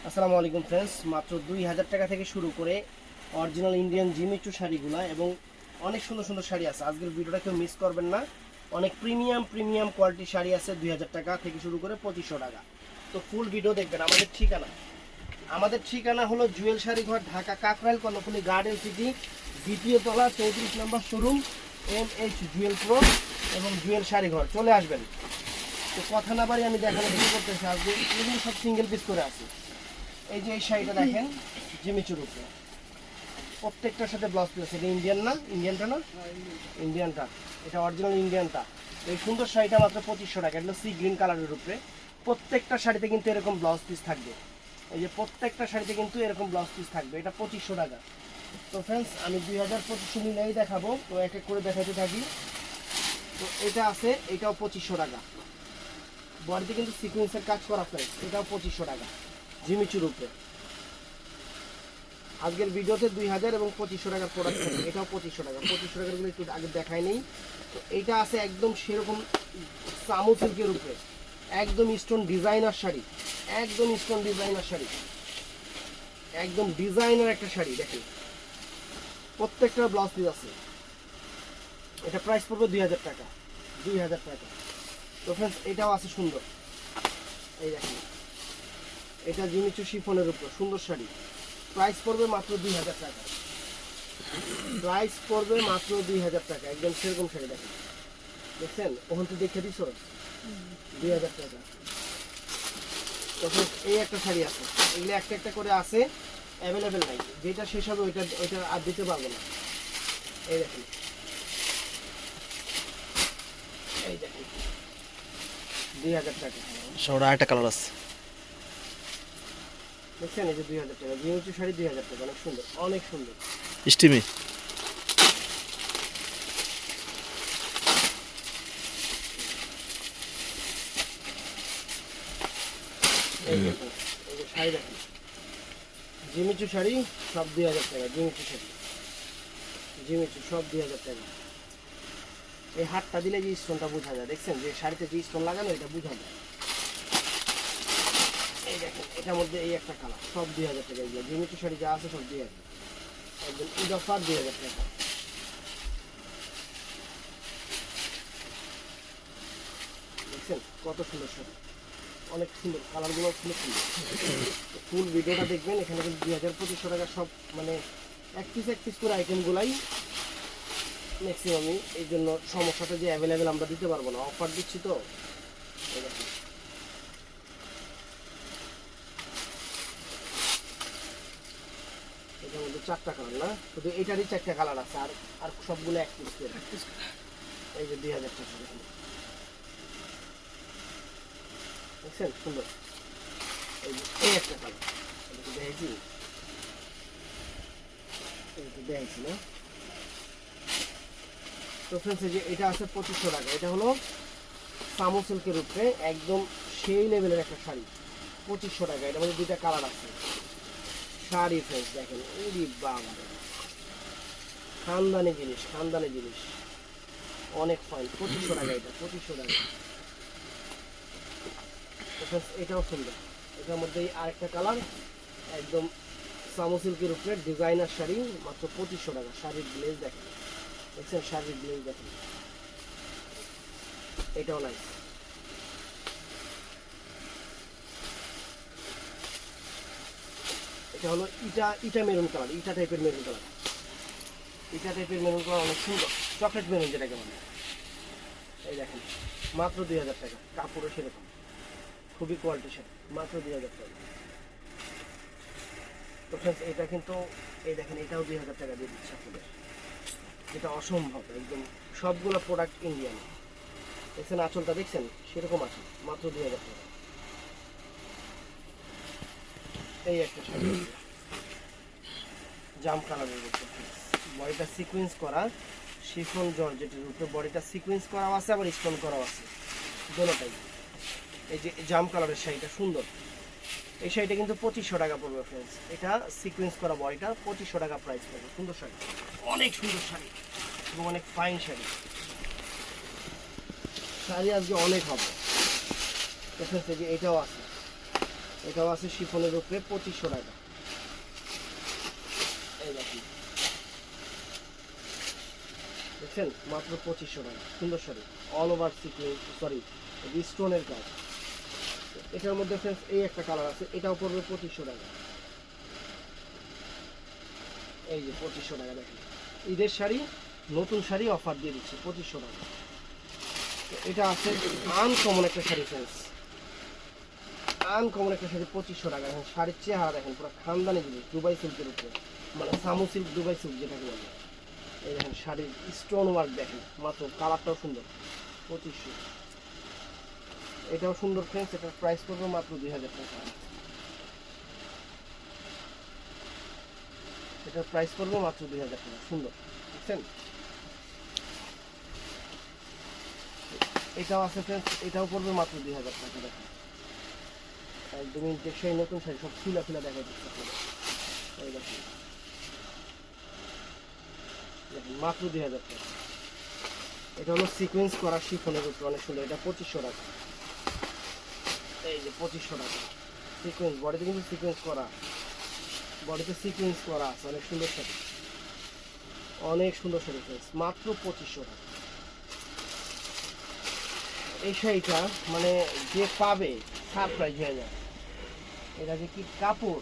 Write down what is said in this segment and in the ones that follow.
আসসালামু আলাইকুম ফ্রেন্ডস, মাত্র 2000 টাকা থেকে শুরু করে অরিজিনাল ইন্ডিয়ান জিমিচু শাড়িগুলো এবং অনেক সুন্দর সুন্দর শাড়ি আছে। আজকের ভিডিওটা কেউ মিস করবেন না। অনেক প্রিমিয়াম কোয়ালিটির শাড়ি আছে 2000 টাকা থেকে শুরু করে 2500 টাকা। তো ফুল ভিডিও দেখবেন। আমাদের ঠিকানা হলো জুয়েল শাড়ি ঘর, ঢাকা কাকরাইল কর্ণফুলী গার্ডেন সিটি, দ্বিতীয় তলা, 34 নম্বর শোরুম, MH জুয়েল প্রো এবং জুয়েল শাড়ি ঘর। চলে আসবেন। তো কথা না বাড়ি আমি দেখানো শুরু করতেছি। আজকে এগুলো সব সিঙ্গেল পিস করে আছে। এই যে এই শাড়িটা দেখেন, জিমিচুর উপরে প্রত্যেকটার সাথে ব্লাউজ পিস আছে। এটা ইন্ডিয়ান না, ইন্ডিয়ানটা, এটা অরিজিনাল ইন্ডিয়ানটা। এই সুন্দর শাড়িটা মাত্র 2500 টাকা। এটা সি গ্রিন কালারের উপরে। প্রত্যেকটা শাড়িতে কিন্তু এরকম ব্লাউজ পিস থাকবে। এই যে প্রত্যেকটা শাড়িতে কিন্তু এরকম ব্লাউজ পিস থাকবে। এটা 2500 টাকা। তো ফ্রেন্ডস, আমি 2025 মিলাই দেখাবো, তো এক এক করে দেখাতে থাকি। তো এটা আছে, এটাও 2500 টাকা। বডিতে কিন্তু সিকোয়েন্সের কাজ করা ফ্রেন্ডস, এটাও 2500 টাকা জিমিচুর উপরে। আজকের ভিডিওতে 2000 এবং 2500 টাকার প্রোডাক্ট থাকবে। এটাও 2500 টাকা। 2500 টাকার গুলো একটু আগে দেখাই নেই। তো এইটা আছে একদম সেরকম সামু সিল্কের উপরে, একদম স্টোন ডিজাইনার শাড়ি, একদম স্টোন ডিজাইনার শাড়ি, একদম ডিজাইনার একটা শাড়ি। দেখেন প্রত্যেকটা ব্লাউজ পিস আছে। এটা প্রাইস পড়বে 2000 টাকা। 2000 টাকা। তো ফ্রেন্ডস, এটাও আছে সুন্দর। এই দেখেন, এটা জিমিচু শিফনের উপর সুন্দর শাড়ি। প্রাইস পড়বে মাত্র 2000 টাকা। প্রাইস পড়বে মাত্র 2000 টাকা। একদম সেরকম শাড়ি দেখেন, দেখছেন? ওখান থেকে দেখে দিছ 2000 টাকা। তখন এই একটা শাড়ি আছে, এগুলো একটা একটা করে আছে, অ্যাভেলেবেল নাই। যেটা শেষ হবে ওইটা আর দিতে পারবো না। এই দেখেন, এই দেখেন 2000 টাকা। সবটা একটা কালার আছে। দেখছেন? এই যে 2000 টাকা জিমিচু শাড়ি, 2000 টাকা। অনেক সুন্দর, অনেক সুন্দর। স্টিমি এই দেখুন, এই যে শাড়ি দেখেন, জিমিচু শাড়ি সব 2000 টাকা। জিমিচু শাড়ি, জিমিচু সব 2000 টাকা। এই হাতটা দিলে যে স্টোনটা বোঝা যায়, দেখছেন? যে শাড়িতে যে স্টোন লাগানো, এটা বোঝা যায়। এই দেখেন, এটার মধ্যে এই একটা কালার, সব 2000 টাকা। এগুলো জিমিচু শাড়ি যা আছে সব 2000। একদম ঈদ অফার 2000 টাকা। দেখছেন কত সুন্দর শাড়ি, অনেক সুন্দর কালারগুলো, খুব সুন্দর। ফুল ভিডিওটা দেখবেন। এখানে কিন্তু 2500 টাকা সব, মানে এক পিস করে আইটেমগুলাই ম্যাক্সিমামই। এই জন্য সমস্যাটা যে অ্যাভেলেবেল আমরা দিতে পারবো না, অফার দিচ্ছি তো। এই দেখেন, এটার মধ্যে 4টা কালার না, শুধু এটারই 4টা কালার আছে। আর আর সবগুলো এক পিস করে। এই যে 2000 টাকা দেখেন, দেখছেন? সুন্দর। এই যে এই একটা কালার, এটা কি দেখাইছি? দেখাইছি না? তো ফ্রেন্ডস, এই যে এটা আছে 2500 টাকা। এটা হলো সামো সিল্কের উপরে, একদম সেই লেভেলের একটা শাড়ি। 2500 টাকা। এটার মধ্যে 2টা কালার আছে। শাড়ি ফ্রেন্ডস দেখেন, এই বাবা, খানদানি জিনিস, খানদানি জিনিস, অনেক ফাইন। 2500 টাকা। এটা 2500 টাকা। তো ফ্রেন্ডস, এটাও সুন্দর। এটার মধ্যে আরেকটা কালার, একদম সামো সিল্কের উপরে ডিজাইনার শাড়ি, মাত্র 2500 টাকা। শাড়ির গ্লেজ দেখেন, দেখছেন? শাড়ির গ্লেজ দেখেন, এটাও নাইস। এটা হলো ইটা মেরুন কালার, ইটা টাইপের মেরুন কালার। ইটা টাইপের মেরুন কালার অনেক সুন্দর, চকলেট মেরুন যেটাকে বলে। এই দেখেন, মাত্র 2000 টাকা। কাপড়ও সেরকম, খুবই কোয়ালিটি শাড়ি, মাত্র 2000 টাকা। তো ফ্রেন্ডস, এটা কিন্তু এই দেখেন, এটাও 2000 টাকা দিয়ে দিচ্ছে আপনাদের। এটা অসম্ভব, একদম সবগুলো প্রোডাক্ট ইন্ডিয়ান। দেখছেন আঁচলটা, দেখছেন? সেরকম আঁচল, মাত্র 2000 টাকা। এই একটা শাড়ি জাম কালারের উপর, বডিটা সিকোয়েন্স করা, শিফন জর্জেটের উপরে বডিটা সিকোয়েন্স করা আছে, আবার স্টোন করা আছে, দোনোটাই। এই যে জাম কালারের শাড়িটা সুন্দর। এই শাড়িটা কিন্তু 2500 টাকা পড়বে ফ্রেন্ডস। এটা সিকোয়েন্স করা বডিটা 2500 টাকা প্রাইস পড়বে। সুন্দর শাড়ি, অনেক সুন্দর শাড়ি এবং অনেক ফাইন শাড়ি। শাড়ি আজকে অনেক হবে। তো ফ্রেন্ডস, এই যে এটাও আছে, এটাও আছে শিফনের উপরে 2500 টাকা। এই দেখুন, দেখছেন মাত্র 2500 টাকা, সুন্দর sari, all over sequence, sorry স্টোনের কাজ। এটার মধ্যে ফ্রেন্ডস এই একটা কালার আছে, এটাও পড়বে 2500 টাকা। এই যে 2500 টাকা, দেখেন ঈদের শাড়ি, নতুন শাড়ি অফার দিয়ে দিচ্ছে 2500 টাকা। এটা আছে আনকমন একটা শাড়ি ফ্রেন্ডস, আনকমন একটা শাড়ি 2500 টাকা। এখন শাড়ির চেহারা দেখেন, পুরো খানদানি জিনিস, দুবাই সিল্কের উপরে, মানে সামু সিল্ক, দুবাই সিল্ক যেটাকে বলে। এই দেখেন শাড়ির স্টোন ওয়ার্ক দেখেন, মাত্র কালারটাও সুন্দর, 2500। এটাও সুন্দর ফ্রেন্ডস, এটার প্রাইস পড়বে মাত্র 2000 টাকা। এটার প্রাইস পড়বে মাত্র 2000 টাকা, সুন্দর, বুঝছেন। এটাও আছে ফ্রেন্ডস, এটাও পড়বে মাত্র 2000 টাকা। দেখেন একদমই সেই নতুন শাড়ি, সব ফুলা ফুলা দেখা যাচ্ছে আপনাদের। এই দেখেন, দেখেন মাত্র 2000 টাকা। এটা হলো সিকোয়েন্স করা শিফনের উপর, অনেক সুন্দর, এটা 2500 টাকা। এই যে 2500 টাকা সিকোয়েন্স, বডিতে কিন্তু সিকোয়েন্স করা, বডিতে সিকোয়েন্স করা আছে, অনেক সুন্দর শাড়ি, অনেক সুন্দর শাড়ি ফ্রেন্ডস, মাত্র 2500 টাকা। এই শাড়িটা মানে যে পাবে সারপ্রাইজ হয়ে যায়। এটা যে কি কাপড়,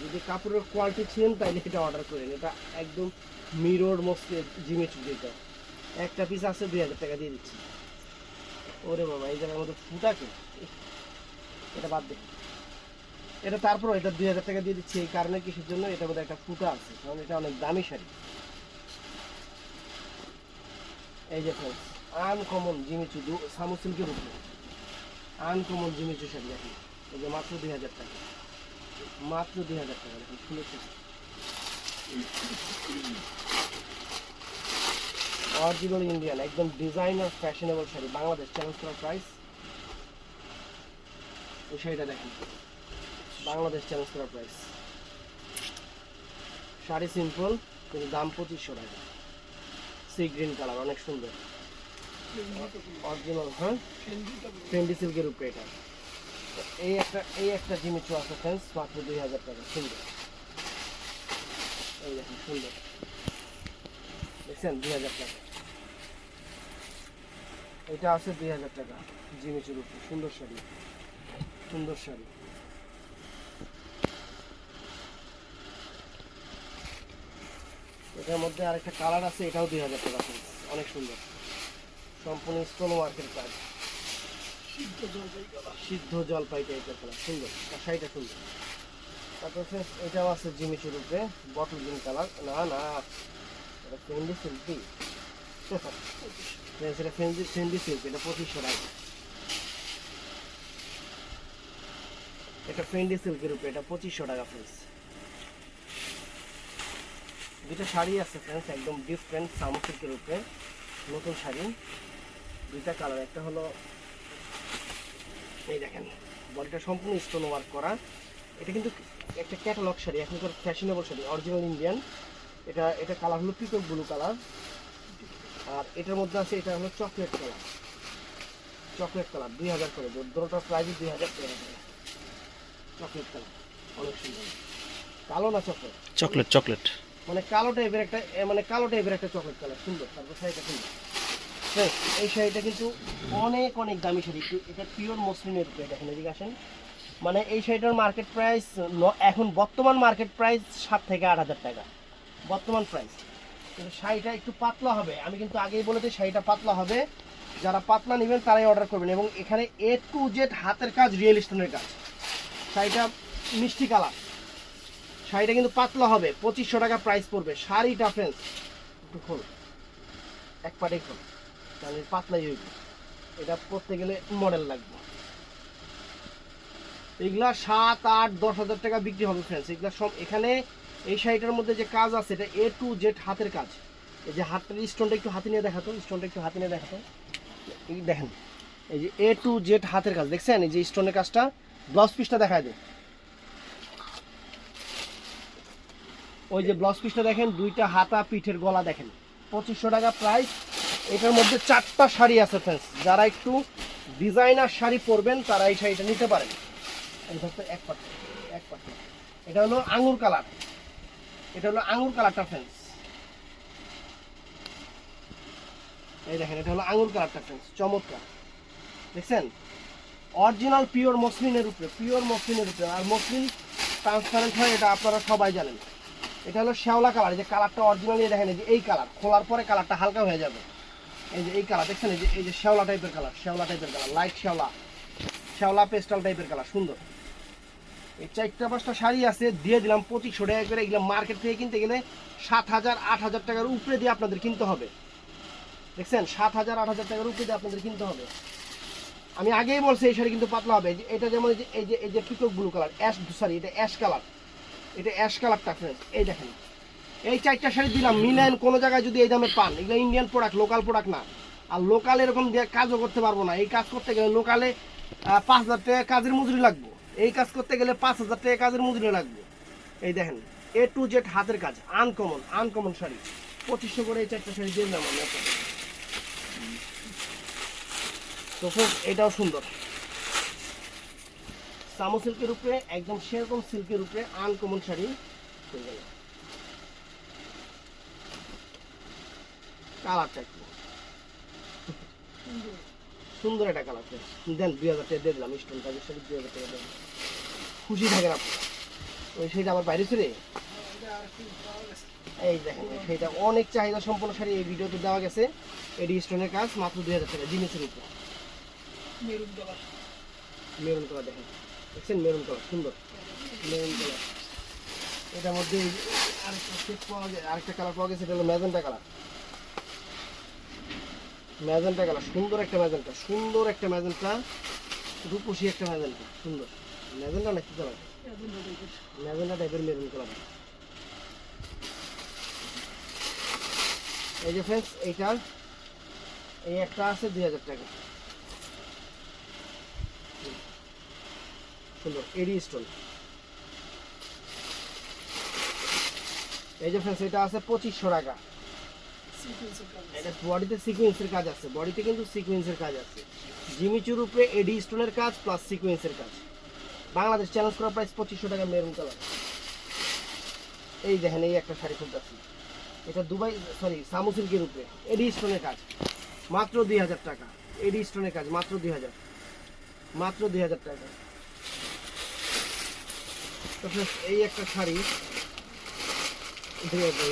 যদি কাপড়ের কোয়ালিটি ছিলেন তাইলে এটা অর্ডার করেন। এটা একদম মিরর মস্কের জিমিচু, যেটা একটা পিস আছে 2000 টাকা দিয়ে দিচ্ছি। ওরে বাবা, এই জায়গার মধ্যে ফুটাকে, এটা বাদ দে, এটা তারপর এটা 2000 টাকা দিয়ে দিচ্ছি। এই কারণে কিসের জন্য, এটার মধ্যে একটা ফুটা আছে, কারণ এটা অনেক দামি শাড়ি। এই যে ফ্রেন্ডস আনকমন জিমিচু, সামু সিল্কের উপরে আনকমন জিমিচু শাড়ি দেখেন, এই যে মাত্র 2000 টাকা, মাত্র 2000 টাকা। দেখেন সুন্দর শাড়ি, অরিজিনাল ইন্ডিয়ান, একদম designer fashionable sari, Bangladesh challenge করা প্রাইস। এই শাড়িটা দেখেন, বাংলাদেশ চ্যালেঞ্জ করা প্রাইস। শাড়ি সিম্পল কিন্তু দাম 2500 টাকা। সি গ্রিন কালার, অনেক সুন্দর, অরিজিনাল, হ্যাঁ ফেন্ডি সিল্কের উপরে এটা। এই একটা জিমিচু আছে ফ্রেন্ডস, মাত্র 2000 টাকা, সুন্দর। এই দেখেন সুন্দর, দেখছেন 2000 টাকা। এটা আছে 2000 টাকা জিমিচুর উপরে, সুন্দর শাড়ি, সুন্দর শাড়ি। এটার মধ্যে আরেকটা কালার আছে, এটাও 2000 টাকা ফ্রেন্ডস, অনেক সুন্দর, সম্পূর্ণ স্টোন ওয়ার্কের কাজ, সিদ্ধ জলপাই টাইপের কালার, সুন্দর, শাড়িটা সুন্দর। তারপর ফ্রেন্ডস এটাও আছে জিমিচুর উপরে, বটল গ্রিন কালার, না না এটা ফেন্ডি সিল্ক, এটা ফেন্ডি সিল্ক, এটা 2500 টাকা। এটা ফেন্ডি সিল্কের উপরে, এটা 2500 টাকা ফ্রেন্ডস। দুইটা শাড়ি আছে ফ্রেন্ডস, একদম ডিফারেন্ট, সামু সিল্কের উপরে নতুন শাড়ি, দুইটা কালার। একটা হলো এই দেখেন, বডিটা সম্পূর্ণ স্টোন ওয়ার্ক করা। এটা কিন্তু একটা ক্যাটালগ শাড়ি, এখনকার ফ্যাশনেবল শাড়ি, অরিজিনাল ইন্ডিয়ান। এটা কালার হলো পিকক ব্লু কালার, আর এটার মধ্যে আছে এটা হলো চকলেট কালার, চকলেট কালার 2000 করে, দুটোটার প্রাইস 2000 টাকা। চকলেট কালার অনেক সুন্দর, কালো না চকলেট, চকলেট চকলেট, মানে কালো টাইপের একটা, মানে কালো টাইপের একটা চকলেট কালার, সুন্দর। তারপর শাড়িটা সুন্দর, এই শাড়িটা কিন্তু অনেক অনেক দামি শাড়ি, এটা পিওর মসলিনের উপরে। দেখেন এদিকে আসেন, মানে এই শাড়িটার মার্কেট প্রাইস এখন বর্তমান মার্কেট প্রাইস 7 থেকে 8000 টাকা বর্তমান প্রাইস। কিন্তু শাড়িটা একটু পাতলা হবে, আমি কিন্তু আগেই বলেছি শাড়িটা পাতলা হবে, যারা পাতলা নেবেন তারাই অর্ডার করবেন। এবং এখানে A to Z হাতের কাজ, রিয়েল স্টোনের কাজ, শাড়িটা মিষ্টি কালার, শাড়িটা কিন্তু পাতলা হবে, 2500 টাকা প্রাইস পড়বে। শাড়িটা ফ্রেন্ডস একটু খোল, এক পাটেই খোল, তাহলে পাতলাই হইবে, এটা পরতে গেলে মডেল লাগবে। এগুলা 7, 8, 10,000 টাকা বিক্রি হবে ফ্রেন্ডস। এগুলা সব এখানে এই শাড়িটার মধ্যে যে কাজ আছে, এটা A to Z হাতের কাজ। এই যে হাতের স্টোনটা একটু হাতে নিয়ে দেখাতো, স্টোনটা একটু হাতে নিয়ে দেখাতো, এই দেখেন, এই যে A to Z হাতের কাজ দেখছেন, এই যে স্টোনের কাজটা। ব্লাউজ পিসটা দেখায় দেয়, ওই যে ব্লাউজ পিসটা দেখেন, দুইটা হাতা, পিঠের গলা দেখেন, 2500 টাকা প্রাইস। এটার মধ্যে 4টা শাড়ি আছে ফ্রেন্ডস, যারা একটু ডিজাইনার শাড়ি পরবেন তারা এই শাড়িটা নিতে পারেন। এই ধরতে এক পাট, এক পাট। এটা হলো আঙ্গুর কালার, এটা হলো আঙ্গুর কালারটা ফ্রেন্ডস। এই দেখেন এটা হলো আঙ্গুর কালারটা ফ্রেন্ডস, চমৎকার দেখছেন। অরিজিনাল পিওর মসলিনের উপরে, পিওর মসলিনের উপরে। আর মসলিন ট্রান্সপারেন্ট হয়, এটা আপনারা সবাই জানেন। এটা হলো শ্যাওলা কালার, যে কালারটা অরিজিনালি দেখেন, এই যে এই কালার খোলার পরে কালারটা হালকা হয়ে যাবে। এই যে এই কালার দেখছেন, এই যে শ্যাওলা টাইপের কালার, শ্যাওলা টাইপের কালার, লাইট শ্যাওলা, শ্যাওলা পেস্টাল টাইপের কালার, সুন্দর। এই 4-5টা শাড়ি আছে, দিয়ে দিলাম 2500 টাকা করে। এগুলো মার্কেট থেকে কিনতে গেলে 7,000-8,000 টাকার উপরে দিয়ে আপনাদের কিনতে হবে। দেখছেন 7,000-8,000 টাকার উপরে দিয়ে আপনাদের কিনতে হবে। আমি আগেই বলছি এই শাড়ি কিন্তু পাতলা হবে। এটা যেমন এই যে peacock blue colour, ash, sorry এটা অ্যাশ কালার, এটা অ্যাশ কালারটা ফ্রেন্ডস। এই দেখেন এই 4টা শাড়ি দিলাম, মিলেন কোনো জায়গায় যদি এই দামে পান, এগুলো ইন্ডিয়ান প্রোডাক্ট, লোকাল প্রোডাক্ট না। আর লোকাল এরকম দিয়ে কাজও করতে পারবো না। এই কাজ করতে গেলে লোকালে 5,000 টাকা কাজের মজুরি লাগবে, এই কাজ করতে গেলে 5,000 টাকা কাজের মজুরি লাগবে। এই দেখেন A to Z হাতের কাজ, আনকমন আনকমন শাড়ি। 2500 করে এই 4টা শাড়ি দিয়ে দিলাম আমি আপনাকে। তো ফ্রেন্ডস এটাও সুন্দর, সামো সিল্কের উপরে, একদম সেরকম সিল্কের উপরে আনকমন শাড়ি হয়ে গেল। কালারটা কি সুন্দর একটা কালার দেন, 2,000 টাকা দিয়ে দিলাম। স্টোন কাজের শাড়ি 2,000 টাকা দেন, খুশি থাকেন আপনি। ওই শাড়িটা আমার বাইরে ছিল, এই দেখেন সেইটা অনেক চাহিদা সম্পন্ন শাড়ি, এই ভিডিওতে দেওয়া গেছে। এডি স্টোনের কাজ, মাত্র 2,000 টাকা, জিনিসের উপর। মেরুন কালার, মেরুন কালার দেখেন, দেখছেন মেরুন কালার, সুন্দর মেরুন কালার। এটার মধ্যে আরেকটা শেড পাওয়া যায়, আরেকটা কালার পাওয়া গেছে, এটা হলো ম্যাজেন্টা কালার। ম্যাজেন্টা কালার, সুন্দর একটা ম্যাজেন্টা, সুন্দর একটা ম্যাজেন্টা, রূপসী একটা ম্যাজেন্টা, সুন্দর ম্যাজেন্টা না কি কালার, ম্যাজেন্টা টাইপের মেরুন কালার। এই যে ফ্রেন্ডস এইটার এই একটা আছে 2,000 টাকা, সুন্দর এডি স্টোন। এই যে ফ্রেন্ডস এটা আছে 2500 টাকা। এটা বডিতে সিকোয়েন্সের কাজ আছে, বডিতে কিন্তু সিকোয়েন্সের কাজ আছে, জিমিচুর উপরে এডি স্টোনের কাজ প্লাস সিকোয়েন্সের কাজ। বাংলাদেশ চ্যালেঞ্জ করা প্রাইস 2500 টাকা, মেরুন কালার। এই দেখেন এই একটা শাড়ি খুলতেছি, এটা দুবাই সরি সামো সিল্কের উপরে এডি স্টোনের কাজ, মাত্র 2,000 টাকা। এডি স্টোনের কাজ মাত্র 2,000, মাত্র 2,000 টাকা। তো friends, এই একটা শাড়ি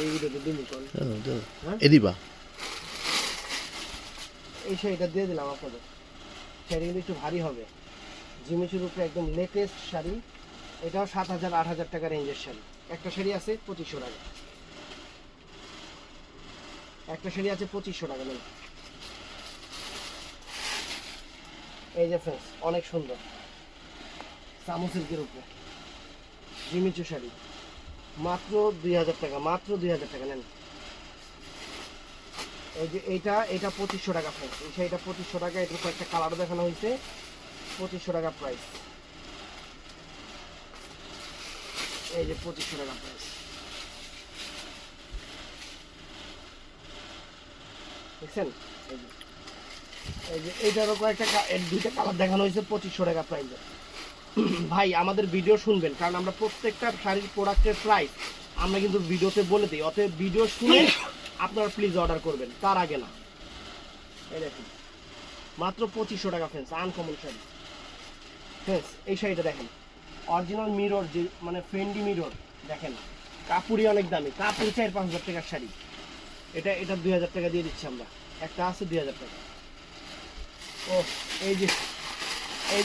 এই ভিডিওতে দিন কোন এদিবা এই শাড়িটা দিয়ে দিলাম আপনাদের। শাড়ি কিন্তু একটু ভারী হবে, জিমিচুর উপরে একদম লেটেস্ট শাড়ি। এটাও 7,000-8,000 টাকা রেঞ্জের শাড়ি। একটা শাড়ি আছে 2500 টাকা, একটা শাড়ি আছে 2500 টাকা নেই। এই যে ফ্রেন্ডস অনেক সুন্দর সামো সিল্কের উপরে জিমিচু শাড়ি, মাত্র 2,000 টাকা, মাত্র 2,000 টাকা নেন। এই যে এটা 2500 টাকা ফ্রেন্ডস, এই শাড়িটা 2500 টাকা। এটার কয়েকটা কালার দেখানো হয়েছে, 2500 টাকা প্রাইস। এই যে 2500 টাকা প্রাইস, দেখছেন। এই যে এইটারও কয়েকটা দুইটা কালার দেখানো হয়েছে 2500 টাকা প্রাইসে। ভাই আমাদের ভিডিও শুনবেন, কারণ আমরা প্রত্যেকটা শাড়ির প্রোডাক্টের প্রাইস আমরা কিন্তু ভিডিওতে বলে দিই, অতএব ভিডিও শুনে আপনারা প্লিজ অর্ডার করবেন, তার আগে না। এই দেখুন মাত্র 2500 টাকা ফ্রেন্ডস, আনকমন শাড়ি ফ্রেন্ডস। এই শাড়িটা দেখেন অরিজিনাল মিরর, যে মানে ফেন্ডি মিরর দেখেন, কাপড়ই অনেক দামি, কাপড় 4-5 হাজার টাকার শাড়ি। এটা 2,000 টাকা দিয়ে দিচ্ছি আমরা, একটা আছে 2,000 টাকা। ও এই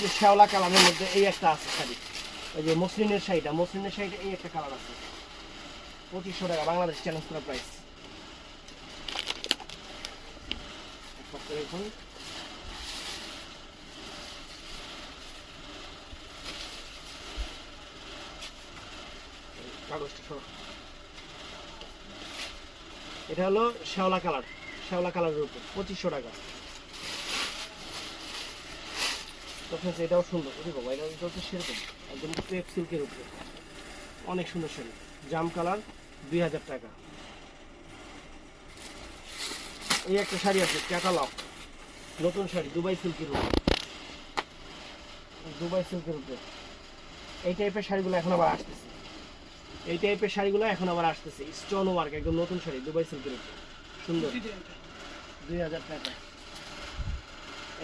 যে শ্যাওলা কালারের মধ্যে এই একটা আছে শাড়ি, এই যে মসলিনের শাড়িটা, মসলিনের শাড়িটা এই একটা কালার আছে, 2500 টাকা, বাংলাদেশ চ্যালেঞ্জ করা প্রাইস। এটা হলো শ্যাওলা কালার, শ্যাওলা কালারের উপর 2500 টাকা। তো ফ্রেন্ডস এটাও সুন্দর, বাবা এটা হচ্ছে সেরকম একদম ক্রেপ সিল্কের উপরে, অনেক সুন্দর শাড়ি, জাম কালার, 2,000 টাকা। এই একটা শাড়ি আছে ক্যাটালগ, নতুন শাড়ি, দুবাই সিল্কের উপরে, দুবাই সিল্কের উপরে এই টাইপের শাড়িগুলো এখন আবার আসতেছে, এই টাইপের শাড়িগুলো এখন আবার আসতেছে, স্টোন ওয়ার্ক, একদম নতুন শাড়ি, দুবাই সিল্কের উপর, সুন্দর, 2000 টাকা।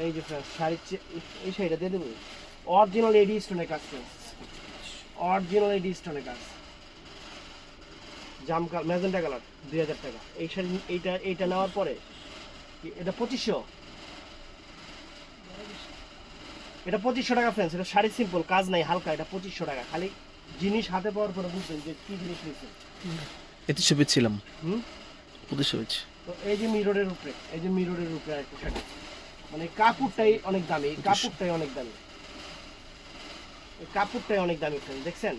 এই যে ফ্রেন্ডস শাড়ির এই শাড়িটা দিয়ে দেবো, অরিজিনাল এডি স্টোনের কাজ ফ্রেন্ডস, অরিজিনাল এডি স্টোনের কাজ, জামকাল ম্যাজেন্টা কালার, 2000 টাকা। এই শাড়ি এইটা নেওয়ার পরে এটা 2500, এটা 2500 টাকা ফ্রেন্ডস। এটা শাড়ি সিম্পল, কাজ নাই, হালকা, এটা 2500 টাকা। খালি জিনিস হাতে পাওয়ার পরে বুঝবেন যে কি জিনিস নিচ্ছে। এতে পেয়েছিলাম হুম, 2500 পেয়েছি। তো এই যে মিররের উপরে, এই যে মিররের উপরে একটা শাড়ি, মানে কাপড়টাই অনেক দামি, এই কাপড়টাই অনেক দামি, এই কাপড়টাই অনেক দামি ফ্রেন্ড, দেখছেন,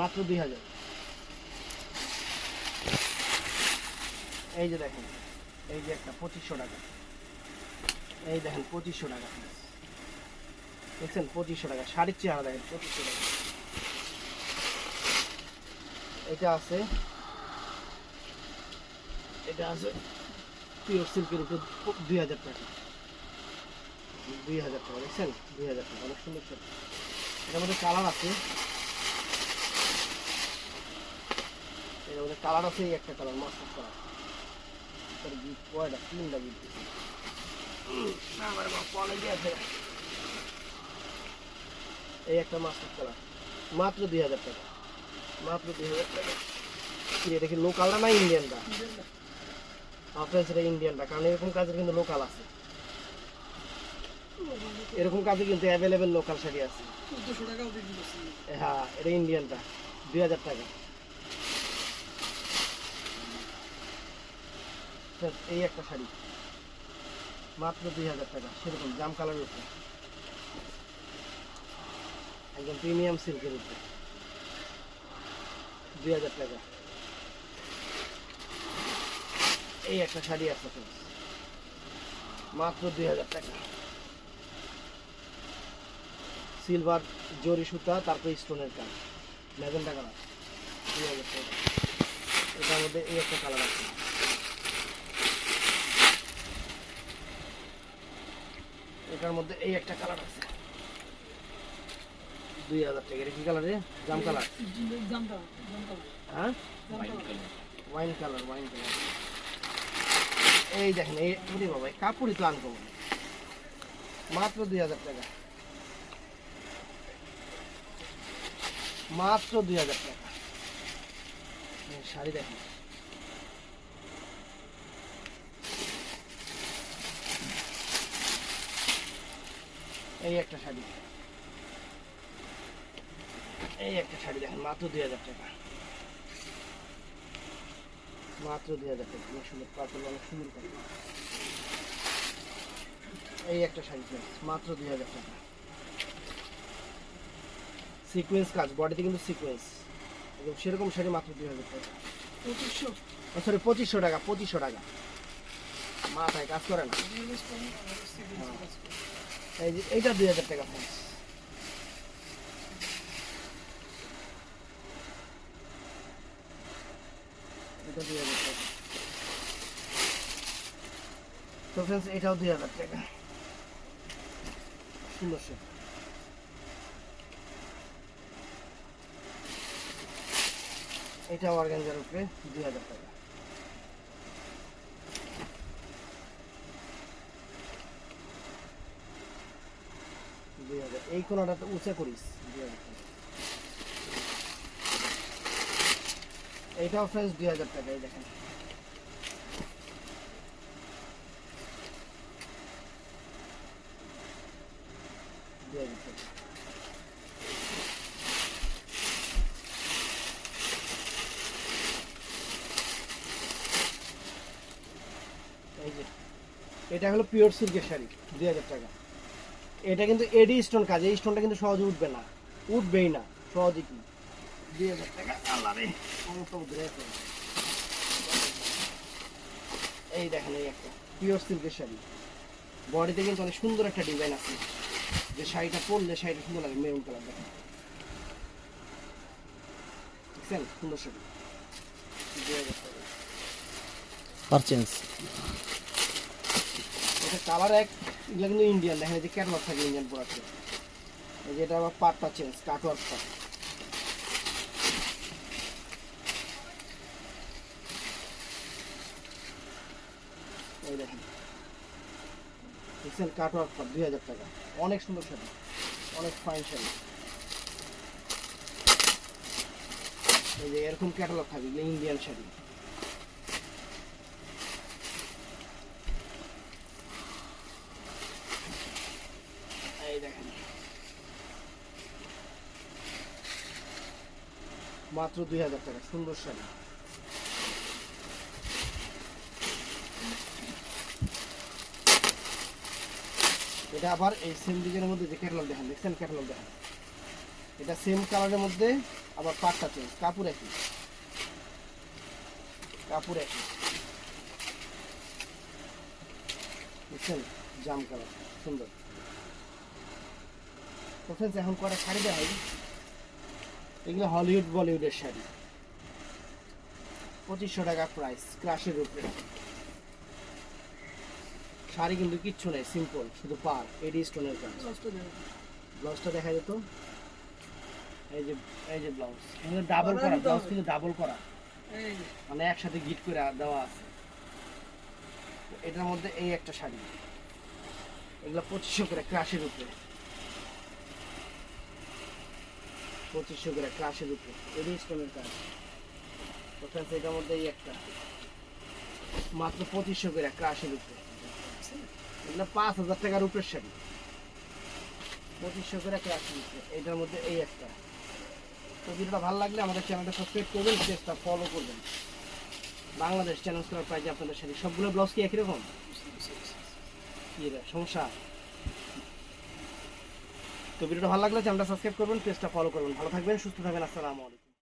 মাত্র 2000। এই যে দেখেন, এই যে একটা 2500 টাকা, এই দেখেন 2500 টাকা, দেখছেন 2500 টাকা। শাড়ির চেহারা দেখেন, 2500 টাকা। এটা আছে, এটা আছে পিওর সিল্কের উপরে 2000 টাকা, 2000 টাকা, দেখছেন 2000 টাকা, অনেক সুন্দর শাড়ি। এটার মধ্যে কালার আছে, এটার মধ্যে কালার আছে, এই একটা কালার মাস্টার কালার, তার গিফট কয়টা, 3টা গিফট দিচ্ছে। আমার বাবা পলে গিয়েছে, এই একটা মাস্টার কালার, মাত্র 2000 টাকা, মাত্র 2000 টাকা। কি এটা কি লোকালটা না ইন্ডিয়ানটা? আপনার সেটা ইন্ডিয়ানটা, কারণ এরকম কাজের কিন্তু লোকাল আছে, এরকম কাজে কিন্তু অ্যাভেলেবেল লোকাল শাড়ি আছে। হ্যাঁ, এটা ইন্ডিয়ানটা, 2000 টাকা। এই একটা শাড়ি মাত্র 2000 টাকা, সেরকম জাম কালারের উপরে, একদম প্রিমিয়াম সিল্কের উপরে, 2000 টাকা। এই একটা শাড়ি আছে মাত্র 2000 টাকা, সিলভার জরি সুতা, তারপরে স্টোনের কাজ, ম্যাজেন্টা কালার, 2000 টাকা। এটার মধ্যে এই একটা কালার আছে, এটার মধ্যে এই একটা কালার আছে, 2000 টাকা। এটা কি কালার রে? জাম কালার, হ্যাঁ, ওয়াইন কালার, ওয়াইন কালার। এই দেখেন, এই ওরে বাবা, কাপড়ই তো আনকমন, মাত্র 2000 টাকা, মাত্র 2000 টাকা। শাড়ি দেখেন, এই একটা শাড়ি, এই একটা শাড়ি দেখেন, মাত্র 2000 টাকা, মাত্র 2000 টাকা। অনেক সুন্দর পার্পল, অনেক সুন্দর কালার। এই একটা শাড়ি মাত্র 2000 টাকা, সিকোয়েন্স কাজ, বডিতে কিন্তু সিকোয়েন্স, একদম সেরকম শাড়ি, মাত্র 2000 টাকা। 2500, সরি 2500 টাকা, 2500 টাকা, মাথায় কাজ করে না। এই যে এইটা 2000 টাকা ফ্রেন্ডস, এটা 2000 টাকা। তো ফ্রেন্ডস এটাও 2000 টাকা, সুন্দর শাড়ি। এটা অর্গানজার উপরে 2000 টাকা, এই কোনাটা তো উঁচা করিস, 2000 টাকা। এইটাও ফ্রেন্ডস 2000 টাকা, এই দেখেন, এই যে এটা হলো পিওর সিল্কের শাড়ি, 2000 টাকা। এটা কিন্তু এডি স্টোন কাজ, এই স্টোনটা কিন্তু সহজে উঠবে না, উঠবেই না সহজে, কি 2000 টাকা। আল্লাহ রে, এই দেখেন, এই একটা পিওর সিল্কের শাড়ি, বডিতে কিন্তু অনেক সুন্দর একটা ডিজাইন আছে, যে শাড়িটা পরলে শাড়িটা সুন্দর লাগে, মেরুন কালার, দেখেন, দেখছেন, সুন্দর শাড়ি, 2000 টাকা। পারচেন্স এটা কালার এক, এগুলো কিন্তু ইন্ডিয়ান, দেখেন এই যে ক্যাটলগ থাকে ইন্ডিয়ান প্রোডাক্টের, এই যে এটা আবার পাটটা চেঞ্জ, কাটওয়ার্ক পাট। এই দেখেন দেখছেন, কাটওয়ার্ক পাট 2000 টাকা। অনেক সুন্দর শাড়ি, অনেক ফাইন শাড়ি। এই যে এরকম ক্যাটালগ থাকবে, এগুলো ইন্ডিয়ান শাড়ি। এই দেখেন মাত্র 2000 টাকা, সুন্দর শাড়ি। এটা আবার এই সেম ডিজাইনের মধ্যে যে ক্যাটালগ দেখেন, দেখছেন ক্যাটালগ দেখেন, এটা সেম কালারের মধ্যে আবার পাটটা চেঞ্জ, কাপড় একই, কাপড় একই, বুঝছেন, জাম কালার, সুন্দর। তো ফ্রেন্ডস, এখন কটা শাড়ি দেখাই। এগুলো হলিউড বলিউডের শাড়ি, 2500 টাকা প্রাইস, ক্রাশের উপরে। শাড়ি কিন্তু কিচ্ছু নেই, সিম্পল, শুধু পার, এডি স্টোনের কাজ। ব্লাউজটা দেখা যেত, এই যে, এই যে ব্লাউজ, এগুলো ডাবল করা ব্লাউজ, কিন্তু ডাবল করা, মানে একসাথে গিট করে দেওয়া আছে। এটার মধ্যে এই একটা শাড়ি, এগুলো 2500 করে ক্রাশের উপরে, 2500 করে ক্রাশের উপরে, এডি স্টোনের কাজ। ওখানে এটার মধ্যে এই একটা মাত্র 2500 করে ক্রাশের উপরে। এগুলো 5000 টাকার উপরের শাড়ি, 2500 করে ক্রাশের উপরে। এটার মধ্যে এই একটা। তো ভিডিওটা ভালো লাগলে আমাদের চ্যানেলটা সাবস্ক্রাইব করবেন, পেজটা ফলো করবেন। বাংলাদেশ চ্যানেল করার প্রাইজে আপনাদের শাড়ি। সবগুলো ব্লাউজ কি একই রকম? কি রে সমস্যা? তো ভিডিওটা ভালো লাগলে চ্যানেলটা সাবস্ক্রাইব করবেন, পেজটা ফলো করবেন। ভালো থাকবেন, সুস্থ থাকবেন। আসসালামু আলাইকুম।